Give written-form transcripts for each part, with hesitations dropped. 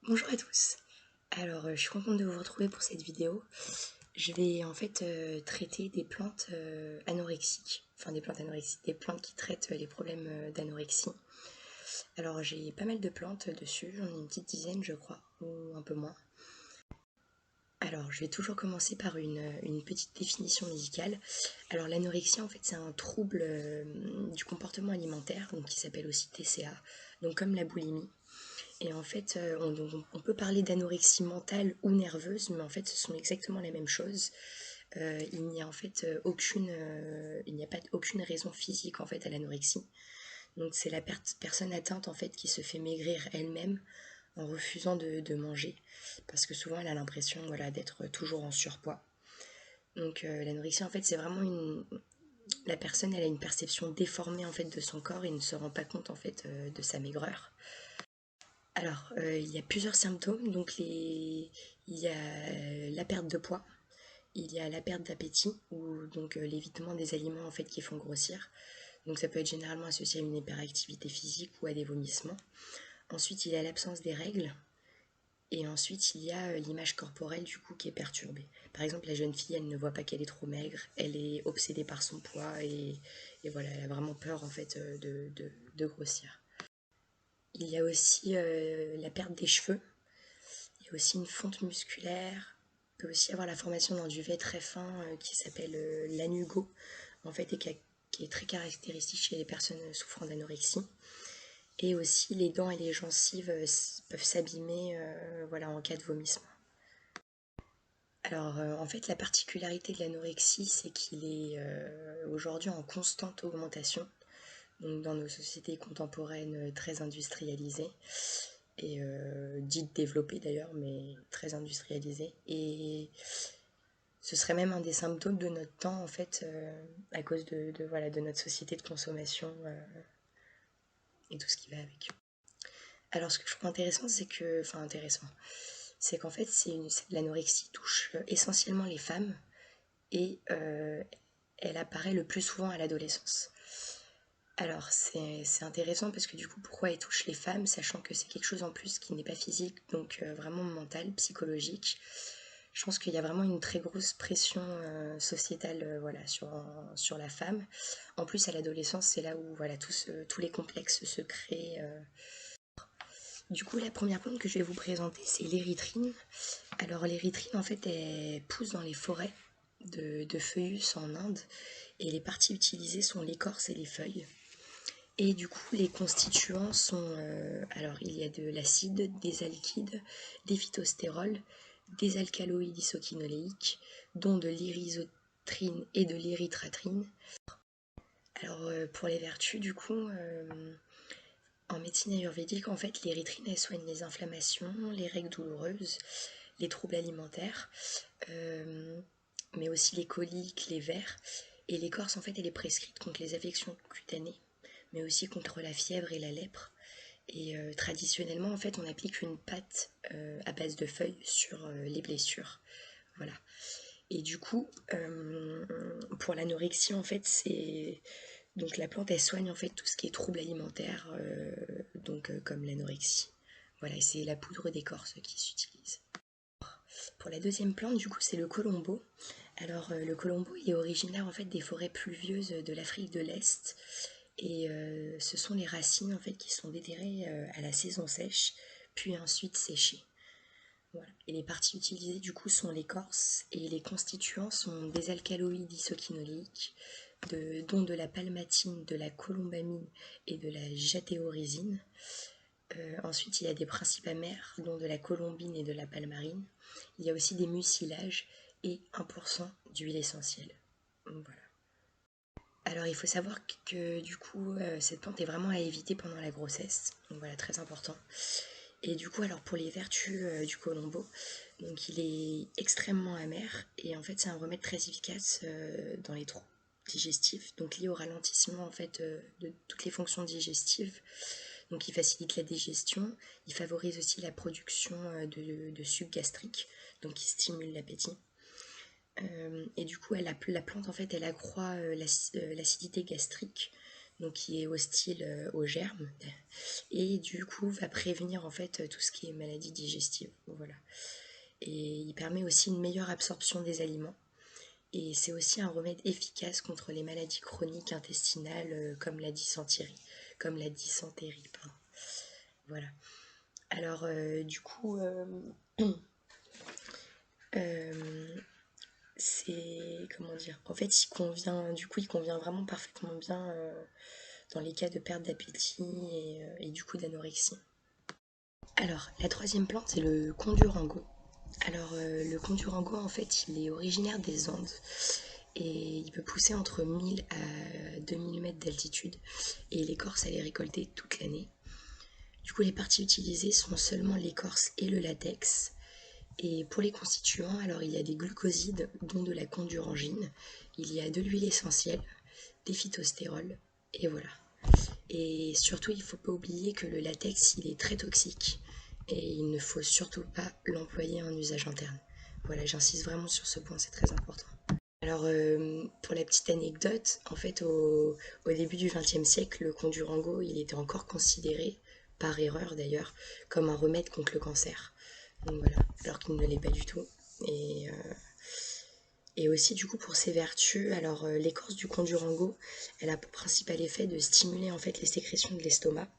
Bonjour à tous. Alors, je suis contente de vous retrouver pour cette vidéo. Je vais en fait traiter des plantes anorexiques, enfin des plantes anorexiques, des plantes qui traitent les problèmes d'anorexie. Alors, j'ai pas mal de plantes dessus, j'en ai une petite dizaine, je crois, ou un peu moins. Alors, je vais toujours commencer par une petite définition médicale. Alors, l'anorexie, en fait, c'est un trouble du comportement alimentaire, donc qui s'appelle aussi TCA, donc comme la boulimie. Et en fait, on peut parler d'anorexie mentale ou nerveuse, mais en fait, ce sont exactement la même chose. Il n'y a en fait il n'y a pas aucune raison physique en fait à l'anorexie. Donc c'est la personne atteinte en fait qui se fait maigrir elle-même en refusant de manger, parce que souvent elle a l'impression voilà d'être toujours en surpoids. Donc l'anorexie en fait c'est vraiment la personne elle a une perception déformée en fait de son corps et ne se rend pas compte en fait de sa maigreur. Alors, il y a plusieurs symptômes. Donc, il y a la perte de poids, il y a la perte d'appétit, ou donc l'évitement des aliments en fait qui font grossir. Donc, ça peut être généralement associé à une hyperactivité physique ou à des vomissements. Ensuite, il y a l'absence des règles. Et ensuite, il y a l'image corporelle du coup qui est perturbée. Par exemple, la jeune fille, elle ne voit pas qu'elle est trop maigre, elle est obsédée par son poids et voilà, elle a vraiment peur en fait de grossir. Il y a aussi la perte des cheveux. Il y a aussi une fonte musculaire. Il peut aussi avoir la formation d'un duvet très fin qui s'appelle l'anugo, en fait, et qui est très caractéristique chez les personnes souffrant d'anorexie. Et aussi, les dents et les gencives peuvent s'abîmer voilà, en cas de vomissement. Alors, en fait, la particularité de l'anorexie, c'est qu'il est aujourd'hui en constante augmentation, donc dans nos sociétés contemporaines très industrialisées et dites développées d'ailleurs, mais très industrialisées. Et ce serait même un des symptômes de notre temps, en fait, à cause voilà, de notre société de consommation et tout ce qui va avec. Alors, ce que je trouve intéressant, c'est que, enfin intéressant, c'est qu'en fait, l'anorexie touche essentiellement les femmes et elle apparaît le plus souvent à l'adolescence. Alors, c'est intéressant parce que du coup, pourquoi elle touche les femmes, sachant que c'est quelque chose en plus qui n'est pas physique, donc vraiment mental, psychologique. Je pense qu'il y a vraiment une très grosse pression sociétale voilà, sur la femme. En plus, à l'adolescence, c'est là où voilà, tous les complexes se créent. Du coup, la première plante que je vais vous présenter, c'est l'érythrine. Alors, l'érythrine, en fait, elle pousse dans les forêts de Phoeus en Inde. Et les parties utilisées sont l'écorce et les feuilles. Et du coup, les constituants sont... alors, il y a de l'acide, des alkydes, des phytostérols, des alcaloïdes isoquinoléiques, dont de l'irisotrine et de l'érythratrine. Alors, pour les vertus, du coup, en médecine ayurvédique, en fait, l'érythrine, elle soigne les inflammations, les règles douloureuses, les troubles alimentaires, mais aussi les coliques, les vers. Et l'écorce, en fait, elle est prescrite contre les affections cutanées, mais aussi contre la fièvre et la lèpre. Et traditionnellement, en fait, on applique une pâte à base de feuilles sur les blessures. Voilà. Et du coup, pour l'anorexie, en fait, c'est... Donc la plante, elle soigne en fait tout ce qui est troubles alimentaires, comme l'anorexie. Voilà, et c'est la poudre d'écorce qui s'utilise. Pour la deuxième plante, du coup, c'est le colombo. Alors, le colombo, il est originaire en fait des forêts pluvieuses de l'Afrique de l'Est. Et ce sont les racines en fait qui sont déterrées à la saison sèche, puis ensuite séchées. Voilà. Et les parties utilisées du coup sont l'écorce et les constituants sont des alcaloïdes isoquinoléiques, dont de la palmatine, de la colombamine et de la jatéorisine. Ensuite, il y a des principes amers, dont de la colombine et de la palmarine. Il y a aussi des mucilages et 1% d'huile essentielle. Donc, voilà. Alors, il faut savoir que du coup, cette plante est vraiment à éviter pendant la grossesse. Donc voilà, très important. Et du coup, alors pour les vertus du colombo, donc il est extrêmement amer et en fait c'est un remède très efficace dans les troubles digestifs, donc lié au ralentissement en fait de toutes les fonctions digestives. Donc il facilite la digestion, il favorise aussi la production de suc gastrique, donc il stimule l'appétit. Et du coup, la plante en fait, elle accroît l'acidité gastrique, donc qui est hostile aux germes, et du coup va prévenir en fait tout ce qui est maladie digestive. Voilà. Et il permet aussi une meilleure absorption des aliments. Et c'est aussi un remède efficace contre les maladies chroniques intestinales comme la dysenterie. Pardon. Voilà. Alors du coup, euh, c'est comment dire. En fait, il convient vraiment parfaitement bien dans les cas de perte d'appétit et du coup d'anorexie. Alors, la troisième plante, c'est le condurango. Alors, le condurango, en fait, il est originaire des Andes et il peut pousser entre 1000 à 2000 mètres d'altitude et l'écorce, elle est récoltée toute l'année. Du coup, les parties utilisées sont seulement l'écorce et le latex. Et pour les constituants, alors il y a des glucosides, dont de la condurangine, il y a de l'huile essentielle, des phytostérols, et voilà. Et surtout, il ne faut pas oublier que le latex, il est très toxique et il ne faut surtout pas l'employer en usage interne. Voilà, j'insiste vraiment sur ce point, c'est très important. Alors, pour la petite anecdote, en fait, au début du XXe siècle, le condurango, il était encore considéré, par erreur d'ailleurs, comme un remède contre le cancer. Donc voilà, alors qu'il ne l'est pas du tout. Et aussi du coup pour ses vertus, alors l'écorce du condurango, elle a pour principal effet de stimuler en fait les sécrétions de l'estomac.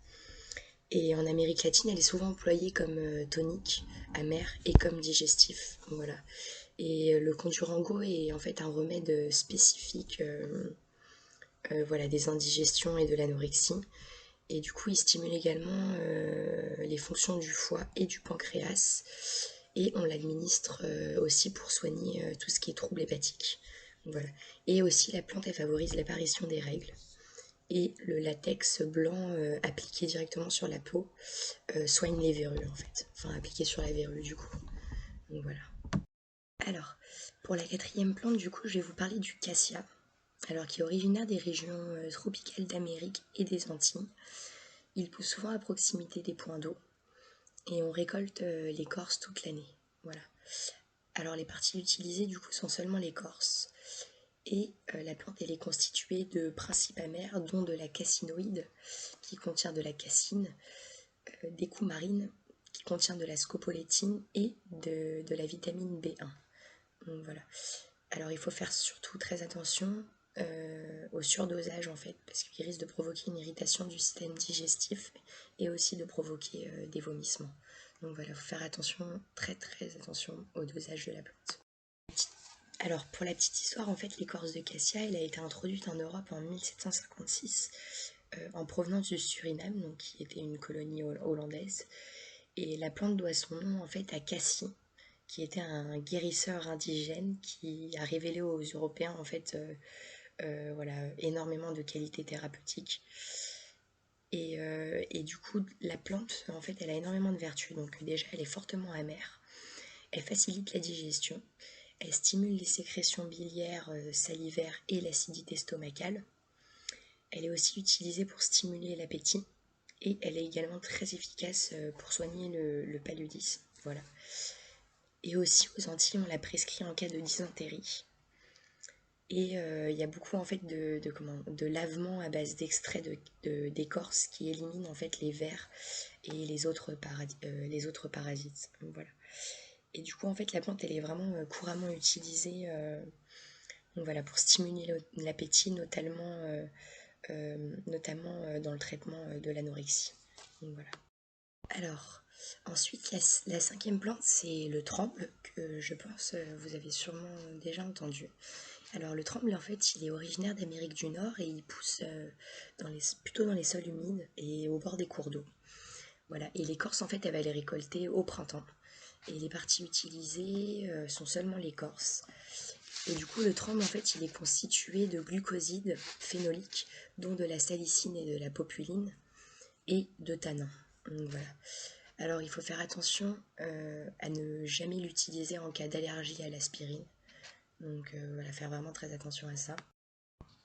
Et en Amérique latine, elle est souvent employée comme tonique, amer et comme digestif. Voilà. Et le condurango est en fait un remède spécifique voilà, des indigestions et de l'anorexie. Et du coup, il stimule également les fonctions du foie et du pancréas. Et on l'administre aussi pour soigner tout ce qui est troubles hépatiques. Voilà. Et aussi, la plante, elle favorise l'apparition des règles. Et le latex blanc appliqué directement sur la peau soigne les verrues en fait. Enfin, appliqué sur la verrue du coup. Donc voilà. Alors, pour la quatrième plante, du coup, je vais vous parler du cassia. Alors, qui est originaire des régions tropicales d'Amérique et des Antilles. Il pousse souvent à proximité des points d'eau et on récolte l'écorce toute l'année. Voilà. Alors les parties utilisées du coup sont seulement l'écorce et la plante elle est constituée de principes amers dont de la cassinoïde qui contient de la cassine, des coumarines qui contient de la scopolétine et de la vitamine B1. Donc voilà. Alors il faut faire surtout très attention au surdosage en fait, parce qu'il risque de provoquer une irritation du système digestif et aussi de provoquer des vomissements. Donc voilà, il faut faire attention, très très attention au dosage de la plante. Alors pour la petite histoire, en fait, l'écorce de cassia, elle a été introduite en Europe en 1756 en provenance du Suriname, donc qui était une colonie hollandaise. Et la plante doit son nom en fait à Cassie, qui était un guérisseur indigène qui a révélé aux Européens en fait voilà, énormément de qualités thérapeutiques. Et du coup, la plante, en fait, elle a énormément de vertus. Donc déjà, elle est fortement amère, elle facilite la digestion, elle stimule les sécrétions biliaires, salivaires et l'acidité stomacale. Elle est aussi utilisée pour stimuler l'appétit et elle est également très efficace pour soigner le paludisme. Voilà. Et aussi aux Antilles, on la prescrit en cas de dysentérie. Et il y a beaucoup en fait de lavements à base d'extraits d'écorce qui éliminent en fait les vers et les autres parasites. Donc, voilà. Et du coup en fait la plante elle est vraiment couramment utilisée donc, voilà, pour stimuler l'appétit, notamment dans le traitement de l'anorexie. Donc voilà. Alors, ensuite, la cinquième plante, c'est le tremble, que je pense vous avez sûrement déjà entendu. Alors, le tremble, en fait, il est originaire d'Amérique du Nord et il pousse plutôt dans les sols humides et au bord des cours d'eau. Voilà, et l'écorce, en fait, elle va les récolter au printemps. Et les parties utilisées sont seulement l'écorce. Et du coup, le tremble, en fait, il est constitué de glucosides phénoliques, dont de la salicine et de la populine, et de tanins. Donc, voilà. Alors, il faut faire attention à ne jamais l'utiliser en cas d'allergie à l'aspirine. Donc, voilà, faire vraiment très attention à ça.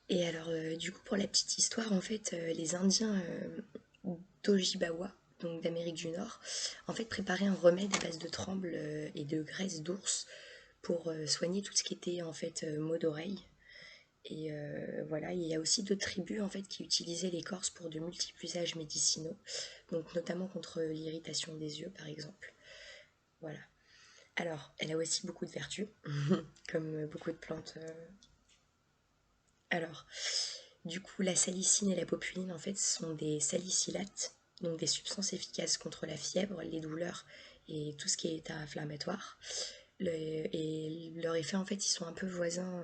Et alors, du coup, pour la petite histoire, en fait, les Indiens d'Ojibwa, donc d'Amérique du Nord, en fait, préparaient un remède à base de tremble et de graisse d'ours pour soigner tout ce qui était, en fait, maux d'oreille. Et voilà, il y a aussi d'autres tribus en fait qui utilisaient l'écorce pour de multiples usages médicinaux, donc notamment contre l'irritation des yeux par exemple. Voilà. Alors, elle a aussi beaucoup de vertus, comme beaucoup de plantes. Alors, du coup, la salicine et la populine en fait sont des salicylates, donc des substances efficaces contre la fièvre, les douleurs et tout ce qui est état inflammatoire. Et leurs effets en fait ils sont un peu voisins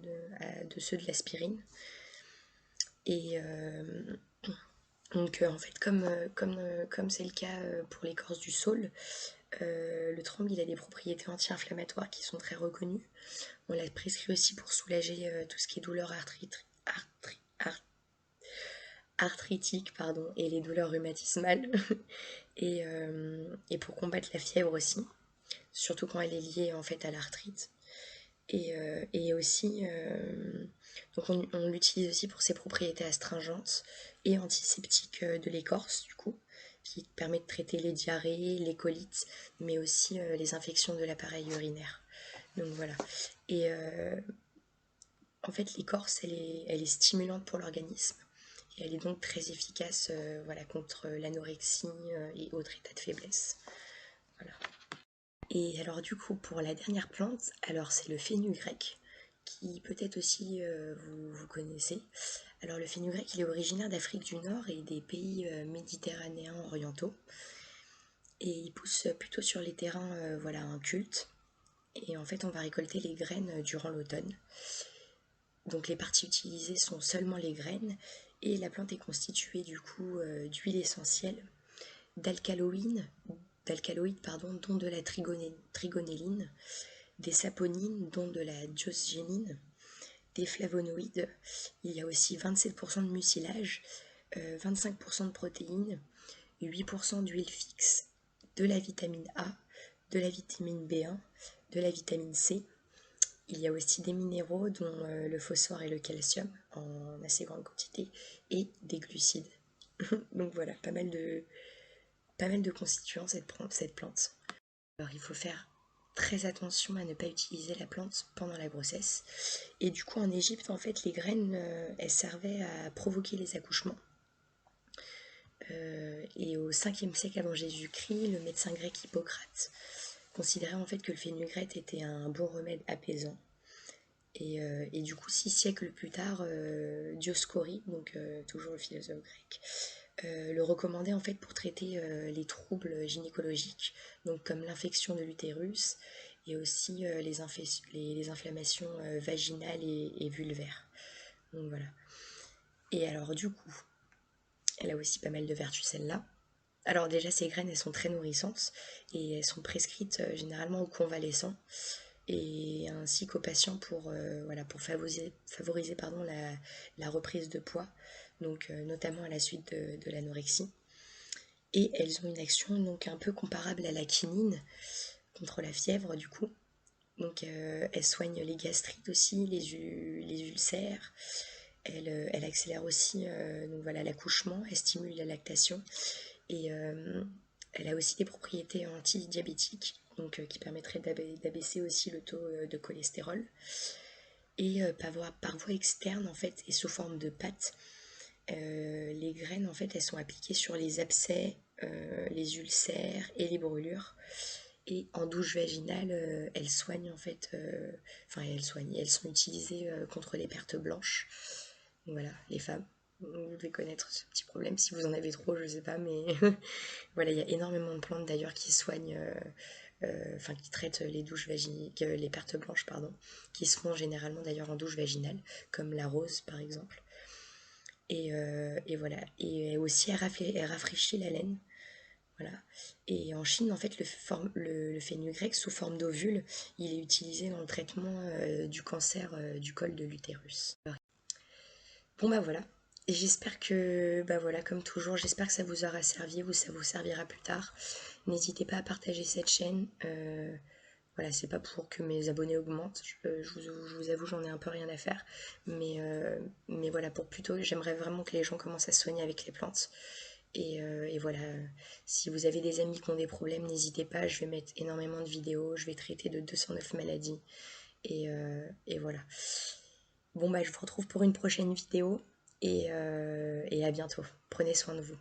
de ceux de l'aspirine. Et donc en fait comme c'est le cas pour l'écorce du saule, le tremble il a des propriétés anti-inflammatoires qui sont très reconnues. On l'a prescrit aussi pour soulager tout ce qui est douleurs arthritiques et les douleurs rhumatismales et pour combattre la fièvre aussi, surtout quand elle est liée en fait à l'arthrite. Et aussi, donc on l'utilise aussi pour ses propriétés astringentes et antiseptiques de l'écorce, du coup, qui permet de traiter les diarrhées, les colites, mais aussi les infections de l'appareil urinaire. Donc voilà. Et en fait, l'écorce, elle est stimulante pour l'organisme. Et elle est donc très efficace voilà, contre l'anorexie et autres états de faiblesse. Voilà. Et alors du coup, pour la dernière plante, alors c'est le fenugrec, qui peut-être aussi vous connaissez. Alors le fenugrec, il est originaire d'Afrique du Nord et des pays méditerranéens orientaux. Et il pousse plutôt sur les terrains voilà, incultes. Et en fait, on va récolter les graines durant l'automne. Donc les parties utilisées sont seulement les graines. Et la plante est constituée du coup d'huile essentielle, d'alcaloïdes, dont de la trigonelline, des saponines, dont de la diosgénine, des flavonoïdes. Il y a aussi 27% de mucilage, 25% de protéines, 8% d'huile fixe, de la vitamine A, de la vitamine B1, de la vitamine C. Il y a aussi des minéraux dont le phosphore et le calcium en assez grande quantité et des glucides. Donc voilà, pas mal de constituants cette plante. Alors il faut faire très attention à ne pas utiliser la plante pendant la grossesse. Et du coup en Égypte en fait les graines elles servaient à provoquer les accouchements. Et au 5e siècle avant Jésus-Christ, le médecin grec Hippocrate considérait en fait que le fenugrec était un bon remède apaisant. Et du coup 6 siècles plus tard, Dioscorie, donc toujours le philosophe grec, le recommandait en fait pour traiter les troubles gynécologiques, donc comme l'infection de l'utérus et aussi les inflammations vaginales et vulvaires. Donc voilà. Et alors du coup, elle a aussi pas mal de vertus celle-là. Alors déjà, ces graines, elles sont très nourrissantes et elles sont prescrites généralement aux convalescents et ainsi qu'aux patients voilà, pour favoriser la reprise de poids, donc notamment à la suite de l'anorexie. Et elles ont une action donc un peu comparable à la quinine contre la fièvre du coup. Donc elles soignent les gastrites aussi, les ulcères. Elle accélère aussi donc voilà, l'accouchement, elle stimule la lactation et elle a aussi des propriétés anti-diabétiques donc, qui permettraient d'abaisser aussi le taux de cholestérol. Et par voie externe en fait et sous forme de pâte, les graines en fait elles sont appliquées sur les abcès, les ulcères et les brûlures. Et en douche vaginale, elles soignent en fait, elles sont utilisées contre les pertes blanches. Donc voilà, les femmes, vous devez connaître ce petit problème. Si vous en avez trop, je sais pas, mais voilà, il y a énormément de plantes d'ailleurs qui soignent, qui traitent les pertes blanches, pardon, qui se font généralement d'ailleurs en douche vaginale, comme la rose par exemple. Et voilà, et aussi elle rafraîchit la laine. Voilà. Et en Chine, en fait, le fenugrec sous forme d'ovule, il est utilisé dans le traitement du cancer du col de l'utérus. Bon bah voilà. Et j'espère que, bah voilà, comme toujours, j'espère que ça vous aura servi ou ça vous servira plus tard. N'hésitez pas à partager cette chaîne. Voilà, c'est pas pour que mes abonnés augmentent. Je vous avoue, j'en ai un peu rien à faire. Mais voilà, pour plutôt, j'aimerais vraiment que les gens commencent à se soigner avec les plantes. Et voilà, si vous avez des amis qui ont des problèmes, n'hésitez pas, je vais mettre énormément de vidéos, je vais traiter de 209 maladies. Et voilà. Bon bah je vous retrouve pour une prochaine vidéo et à bientôt. Prenez soin de vous.